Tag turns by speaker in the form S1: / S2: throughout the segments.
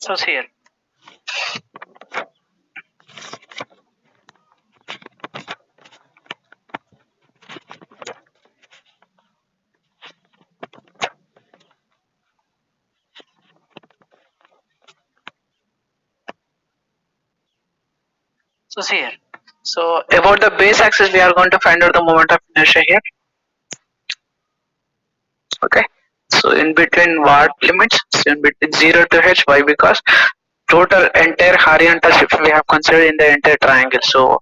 S1: So here. So see here. So about the base axis, we are going to find out the moment of inertia here. Okay. So in between what limits? So in between 0 to h. Why? Because total entire horizontal shift we have considered in the entire triangle. So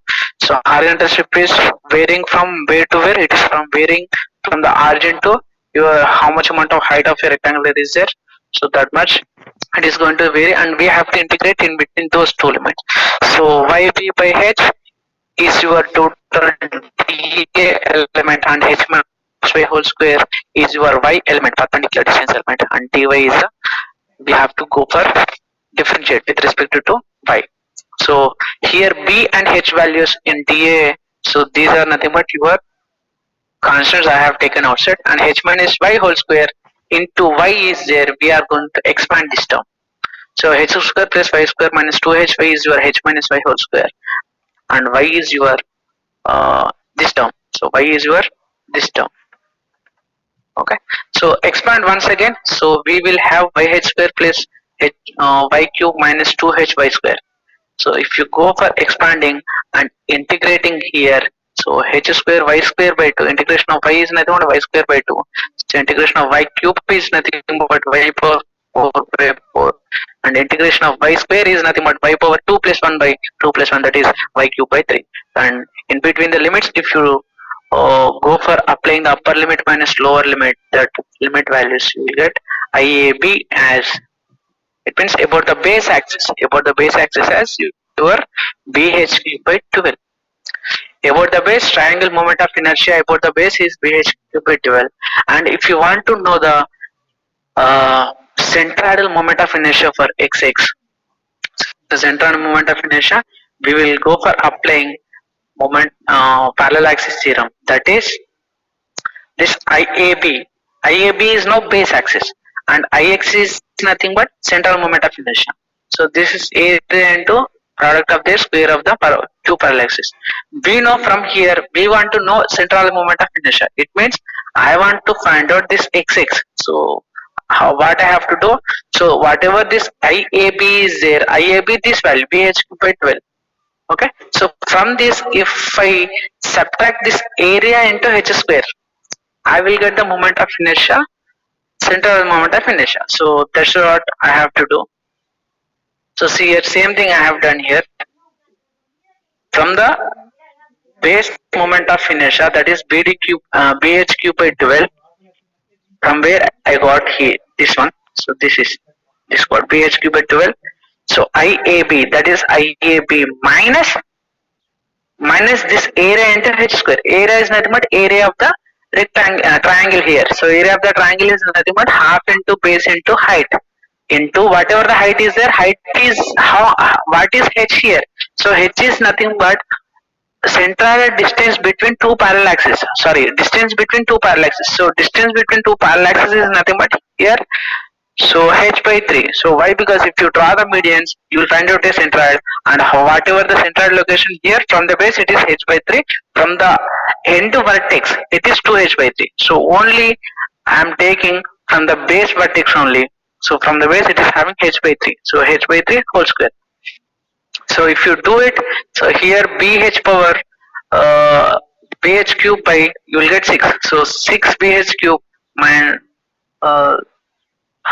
S1: horizontal shift is varying from where to where? It is from varying from the origin to your how much amount of height of your rectangle there is there. So that much it is going to vary, and we have to integrate in between those two limits. So yb by h is your total dA element, and h minus y whole square is your y element, perpendicular distance element, and dy is the, we have to go for differentiate with respect to y. So here b and h values in dA, so these are nothing but your constants I have taken outside, and h minus y whole square into y is there, we are going to expand this term. So h square plus y square minus 2hy is your h minus y whole square, and y is your this term. So y is your this term. Okay. So expand once again. So we will have yh square plus y cube minus 2hy square. So if you go for expanding and integrating here, so h square by 2, integration of y is nothing but y square by 2. So integration of y cube is nothing but y power 4 by 4. And integration of y square is nothing but y power 2 plus 1 by 2 plus 1, that is y cube by 3. And in between the limits, if you go for applying the upper limit minus lower limit, that limit values you will get IAB as, it means about the base axis, as your BH cube by 12. About the base, triangle moment of inertia about the base is BH cube by 12. And if you want to know the centroidal moment of inertia for XX, the centroidal moment of inertia, we will go for applying moment parallel axis theorem. That is this IAB. IAB is now base axis, and IX is nothing but central moment of inertia. So this is area into product of the square of the two parallel axes. We know from here, we want to know central moment of inertia. It means I want to find out this XX. So what I have to do? So whatever this IAB is there, IAB this value BH by 12. Okay. So from this, if I subtract this area into h square, I will get the moment of inertia, central moment of inertia. So that's what I have to do. So see here, same thing I have done here. From the base moment of inertia, that is BH cube by 12, from where I got here this one. So this is this called BH cube by 12. So IAB, that is IAB minus this area into h square. Area is nothing but area of the rectangle triangle here. So area of the triangle is nothing but half into base into height into whatever the height is there. Height is how what is h here? So h is nothing but central distance between two parallel axes. Sorry, distance between two parallel axes. So distance between two parallel axes is nothing but here. So h by 3. So why? Because if you draw the medians, you will find out a centroid, and whatever the centroid location here, from the base it is h by 3. From the end to vertex, it is 2h by 3. So only I am taking from the base vertex only. So from the base it is having h by 3. So h by 3 whole square. So if you do it, so here bh power bh cube by, you will get 6. So 6 bh cube minus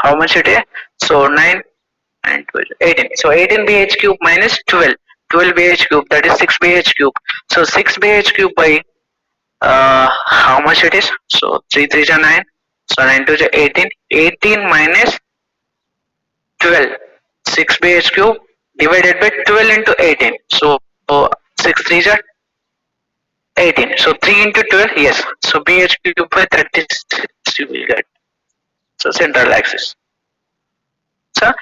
S1: how much it is? So 9 and 12, 18. So 18 bh cube minus 12. 12 bh cube, that is 6 bh cube. So 6 bh cube by how much it is? So 3 3 are 9. So 9 2 is 18. 18 minus 12. 6 bh cube divided by 12 into 18. So 6 3 are 18. So 3 into 12, yes. So bh cube by 36 you will get. So central axis. So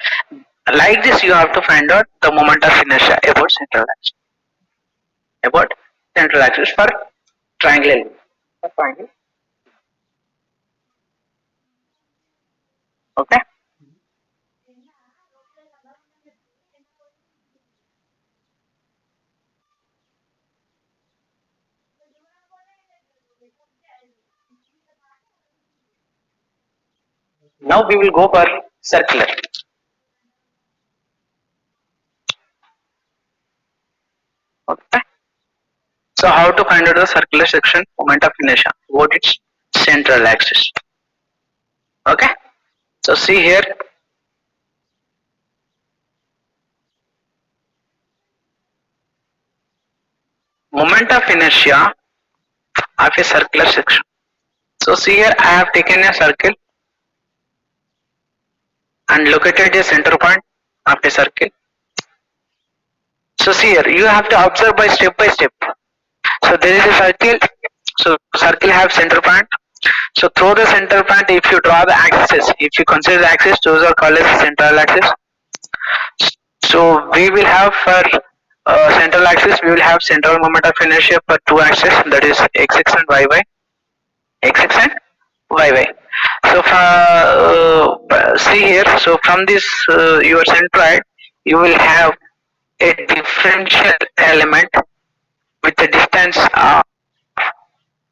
S1: like this, you have to find out the moment of inertia about central axis. About central axis for triangle. Okay. Now we will go for circular. Okay. So how to find out the circular section moment of inertia? What its central axis. Okay. So see here, moment of inertia of a circular section. So see here, I have taken a circle and located a center point of a circle. So see here, you have to observe by step. So there is a circle. So circle have center point. So through the center point, if you draw the axis, if you consider the axis, those are called as the central axis. So we will have for central axis, we will have central moment of inertia for two axes, that is x and y. X and y. So see here, so from this your centroid, you will have a differential element with a distance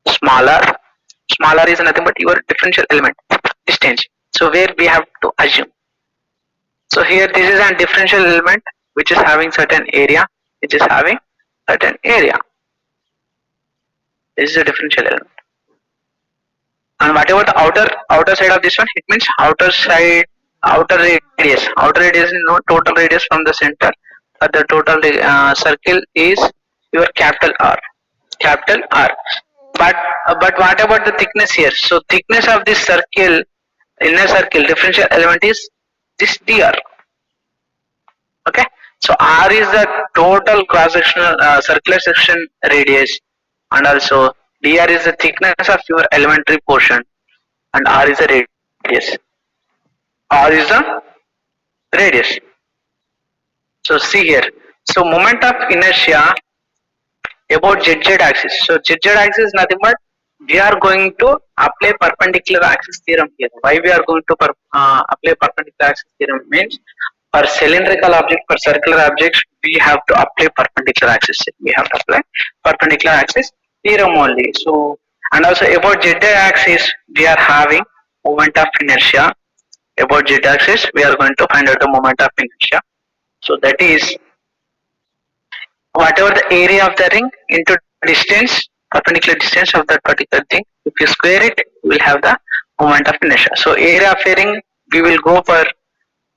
S1: smaller. Smaller is nothing but your differential element distance. So where we have to assume. So here this is a differential element which is having certain area, which is having certain area. This is a differential element. And whatever the outer side of this one, it means outer side, outer radius. Outer radius is no total radius from the center. The total circle is your capital R. Capital R. But what about the thickness here? So thickness of this circle, inner circle, differential element is this dr. Okay. So R is the total cross sectional circular section radius, and also dr is the thickness of your elementary portion, and R is the radius. R is the radius. So see here. So moment of inertia about ZZ axis. So ZZ axis is nothing but we are going to apply perpendicular axis theorem here. Why we are going to apply perpendicular axis theorem means for cylindrical object, for circular objects, we have to apply perpendicular axis. We have to apply perpendicular axis theorem only. So and also about Z axis, we are having moment of inertia. About Z axis, we are going to find out the moment of inertia. So that is whatever the area of the ring into distance, perpendicular distance of that particular thing. If you square it, you will have the moment of inertia. So area of a ring, we will go for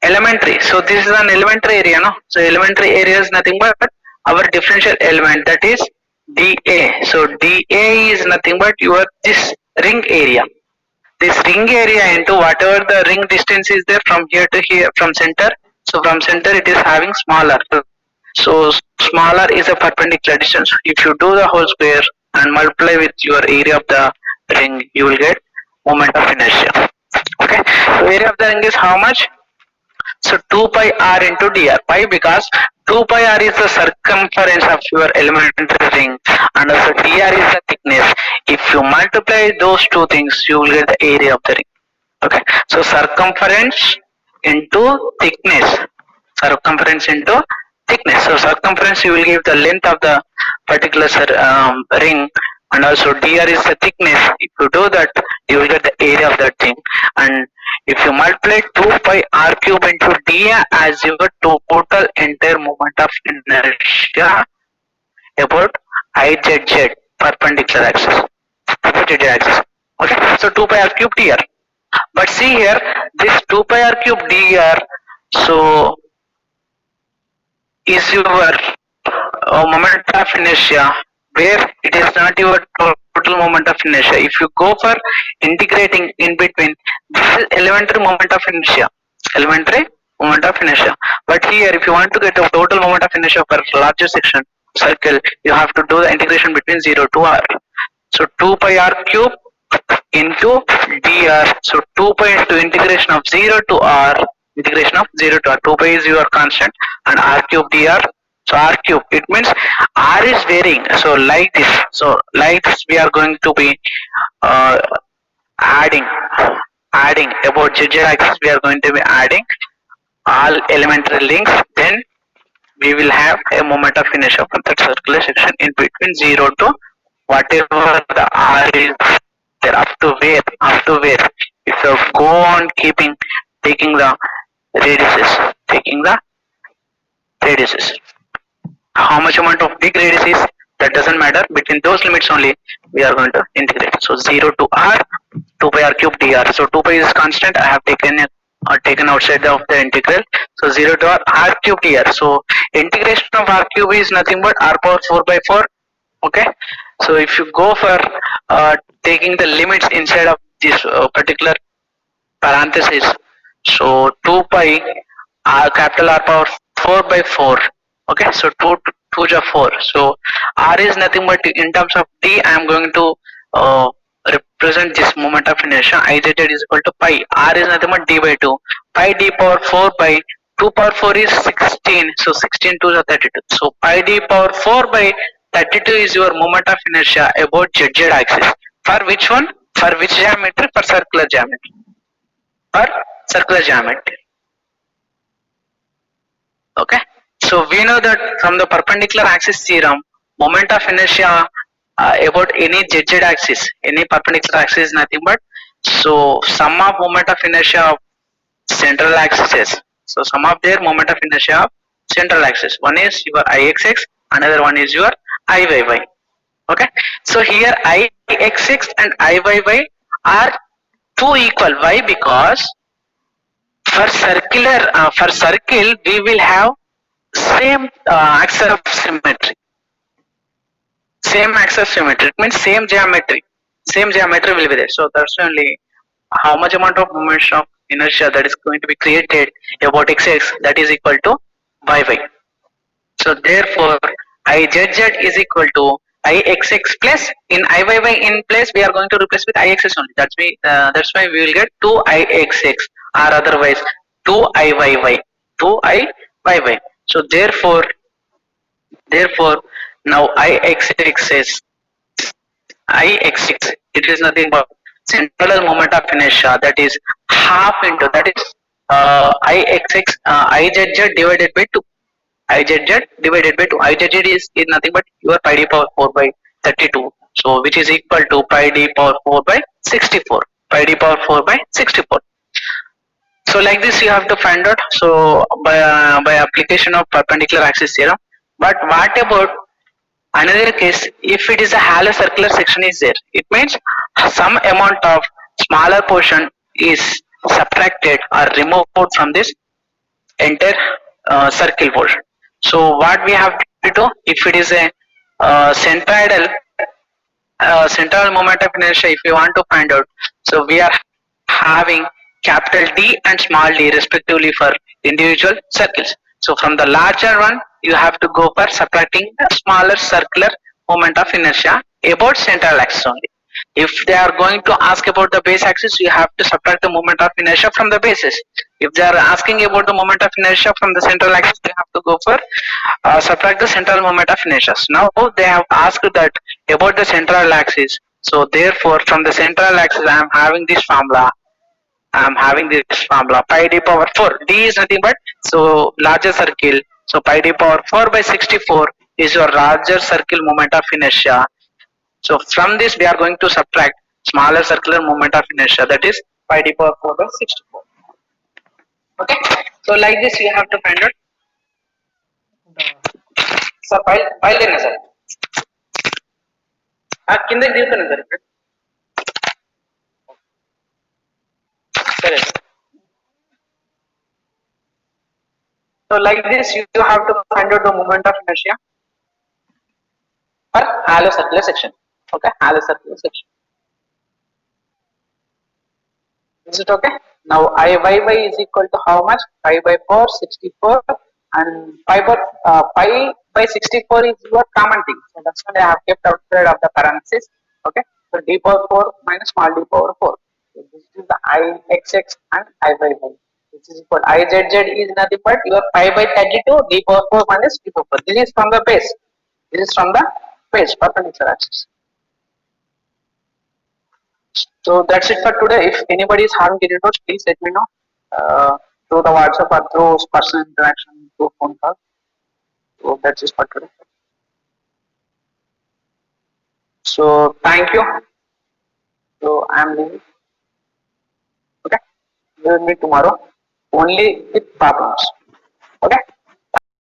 S1: elementary. So this is an elementary area, no? So elementary area is nothing but our differential element, that is dA. So dA is nothing but your this ring area. This ring area into whatever the ring distance is there from here to here, from center. So from center it is having smaller. So smaller is a perpendicular distance. If you do the whole square and multiply with your area of the ring, you will get moment of inertia. Okay. So area of the ring is how much? So 2 pi r into dr. Why? Because 2 pi r is the circumference of your elementary ring and also dr is the thickness. If you multiply those two things, you will get the area of the ring. Okay. So circumference into thickness. Circumference into thickness. So circumference you will give the length of the particular ring, and also dr is the thickness. If you do that, you will get the area of that thing. And if you multiply 2 pi r cube into dr as your total entire moment of inertia about IZZ perpendicular axis. ZZ axis. Okay. So 2 pi r cube dr. But see here, this 2 pi r cube dr, so is your moment of inertia, where it is not your total moment of inertia. If you go for integrating in between, this is elementary moment of inertia. Elementary moment of inertia. But here, if you want to get a total moment of inertia for larger section circle, you have to do the integration between 0 to r. So 2 pi r cube into dr. So 2 pi into integration of 0 to r. Integration of 0 to r. 2 pi is your constant and r cube dr. So r cube, it means r is varying. So like this. So like this we are going to be adding about z axis. We are going to be adding all elementary links. Then we will have a moment of inertia from that circular section in between 0 to whatever the r is there, up to where if you go on taking the radiuses, how much amount of big radius is, that doesn't matter. Between those limits only we are going to integrate. So 0 to r 2 pi r cube dr. So 2 pi is constant. I have taken outside of the integral. So 0 to r cube dr. So integration of r cube is nothing but r power 4 by 4. Okay. So if you go for taking the limits inside of this particular parenthesis, so 2 pi capital R power 4 by 4. Okay, so 2 to 4. So R is nothing but, in terms of D, I am going to represent this moment of inertia. Izz is equal to pi. R is nothing but D by 2. Pi D power 4 by 2 power 4 is 16. So 16 to the 32. So pi D power 4 by 32 is your moment of inertia about ZZ axis. For which one? For which geometry? For circular geometry. For circular geometry. Okay, so we know that from the perpendicular axis theorem, moment of inertia about any ZZ axis, any perpendicular axis is nothing but, so sum of moment of inertia of central axes. So sum of their moment of inertia of central axis. One is your Ixx, another one is your Iyy. Okay, so here Ixx and Iyy are two equal. Why? Because for circle we will have same axis of symmetry. Same axis of symmetry, it means same geometry will be there. So that's only how much amount of moment of inertia that is going to be created about xx, that is equal to yy. So therefore Izz is equal to Ixx plus, in Iyy in place we are going to replace with Ixx only. That's why we will get 2 Ixx, or otherwise 2 Iyy, 2 Iyy. So therefore now Ixx, it is nothing but central moment of inertia, that is half into, that is Ixx Izz divided by 2. Izz divided by 2. Izz is nothing but your pi d power 4 by 32. So which is equal to pi d power 4 by 64. Pi d power 4 by 64. So like this you have to find out. So by application of perpendicular axis theorem. But what about another case? If it is a hollow circular section is there, it means some amount of smaller portion is subtracted or removed from this entire circle portion. So what we have to do, if it is a centroidal central moment of inertia, if you want to find out, so we are having capital D and small d respectively for individual circles. So from the larger one you have to go for subtracting the smaller circular moment of inertia about central axis only. If they are going to ask about the base axis, you have to subtract the moment of inertia from the basis. If they are asking about the moment of inertia from the central axis, you have to go for subtract the central moment of inertia. Now they have asked that about the central axis. So therefore from the central axis I am having this formula. Pi d power 4. D is nothing but, so larger circle. So pi d power 4 by 64 is your larger circle moment of inertia. So from this we are going to subtract smaller circular moment of inertia, that is pi d power 4 by 64. Okay. So like this you have to find out. So బయలుదేరిన sir కిందకి దిగుతున్నాను sir ఇప్పుడు. సరే. So like this you have to find out the moment of inertia for hollow circular section. Okay, hollow circular section. Is it okay? Now Iyy is equal to how much? Pi by 4, 64, and pi by 64 is your common thing. So that's why I have kept outside of the parenthesis. Okay, so d power 4 minus small d power 4. So this is the Ixx and Iyy. Which is equal Izz is nothing but your pi by 32 d power 4 minus d power 4. This is from the base. This is from the base perpendicular axis. So that's it for today. If anybody is having any doubts, please let me know through the WhatsApp or through personal interaction through phone call. So that's it for today. So thank you. So I'm leaving. We will meet tomorrow only with problems. Okay.